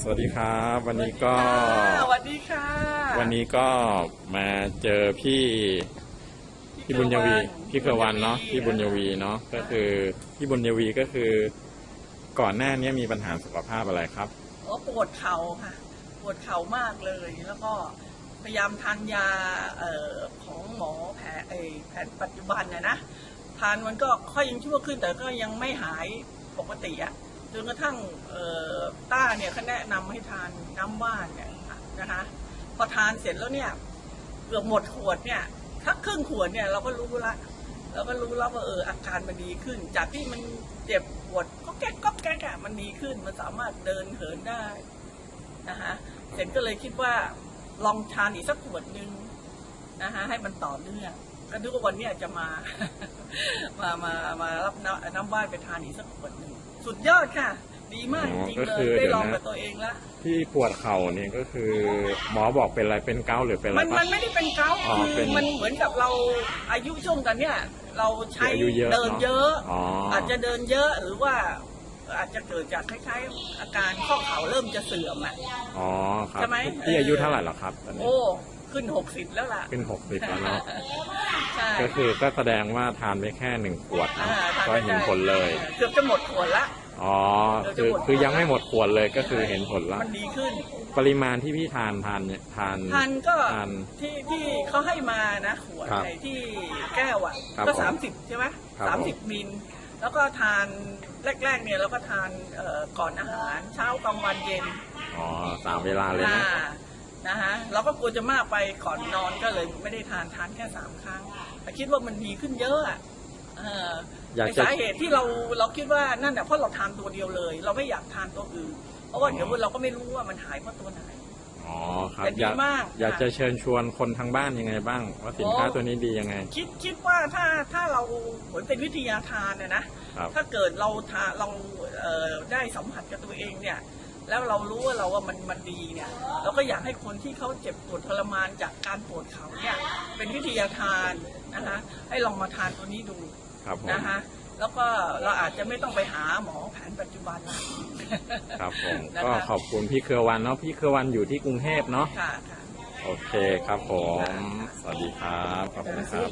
สวัสดีครับวันนี้ก็สวัสดีค่ะวันนี้ก็มาเจอพี่บุญยวีพี่เครือวันเนาะพี่บุญยวีเนาะก็คือพี่บุญยวีก็คือก่อนหน้านี้มีปัญหาสุขภาพอะไรครับปวดเข่าค่ะปวดเข่ามากเลยแล้วก็พยายามทานยาของหมอแผนปัจจุบันนะทานมันก็ค่อยยังชั่วขึ้นแต่ก็ยังไม่หายปกติอะจนกระทั่งต้าเนี่ยเขาแนะนำให้ทานน้ำว่านเนี่ยนะคะพอทานเสร็จแล้วเนี่ยเกือบหมดขวดเนี่ยถ้าครึ่งขวดเนี่ยเราก็รู้แล้วว่าอาการมันดีขึ้นจากที่มันเจ็บปวดก็แก๊กมันดีขึ้นมันสามารถเดินเหินได้นะคะเสร็จก็เลยคิดว่าลองทานอีกสักขวดนึงนะคะให้มันต่อเนื่องก็นึกว่าวันนี้จะมารับน้ำว่านไปทานอีกสักขวดนึงสุดยอดค่ะดีมากจริงเลยได้ลองกับตัวเองแล้วที่ปวดเข่าเนี่ยก็คือหมอบอกเป็นอะไรเป็นเกาต์หรือเป็นอะไรมันไม่ได้เป็นเกาต์คือมันเหมือนกับเราอายุช่วงกันเนี่ยเราใช้เดินเยอะอาจจะเดินเยอะหรือว่าอาจจะเกิดจากคล้ายๆอาการข้อเข่าเริ่มจะเสื่อมอ่ะอ๋อครับใช่ไหมที่อายุเท่าไหร่หรอครับตอนนี้โอ้ขึ้น60แล้วล่ะขึ้น60แล้วเนาะก็คือก็แสดงว่าทานไปแค่1 ขวดก็เห็นผลเลยเกือบจะหมดขวดละอ๋อคือยังไม่หมดขวดเลยก็คือเห็นผลแล้วมันดีขึ้นปริมาณที่พี่ทานก็ที่เขาให้มานะขวดในที่แก้วอ่ะก็30ใช่ไหม30 มิลแล้วก็ทานแรกๆเนี่ยเราก็ทานก่อนอาหารเช้ากลางวันเย็นอ๋อ3 เวลาเลยนะฮะเราก็กลัวจะมากไปก่อนนอนก็เลยไม่ได้ทานแค่3 ครั้งแต่คิดว่ามันดีขึ้นเยอะสาเหตุที่เราคิดว่านั่นเพราะเราทานตัวเดียวเลยเราไม่อยากทานตัวอื่นเพราะว่าเดี๋ยวเราก็ไม่รู้ว่ามันหายเพราะตัวไหนอ๋อครับอยากจะเชิญชวนคนทางบ้านยังไงบ้างว่าสินค้าตัวนี้ดียังไงคิดว่าถ้าเราเหมือนเป็นวิทยาทานนะถ้าเกิดเราได้สัมผัสกับตัวเองเนี่ยแล้วเรารู้ว่ามันดีเนี่ยเราก็อยากให้คนที่เขาเจ็บปวดทรมานจากการปวดเข่าเนี่ยเป็นวิทยาทานนะคะให้ลองมาทานตัวนี้ดูนะคะแล้วก็เราอาจจะไม่ต้องไปหาหมอแผนปัจจุบันครับผมก็ขอบคุณพี่เครือวันเนาะพี่เครือวันอยู่ที่กรุงเทพเนาะค่ะโอเคครับผมสวัสดีครับขอบคุณครับ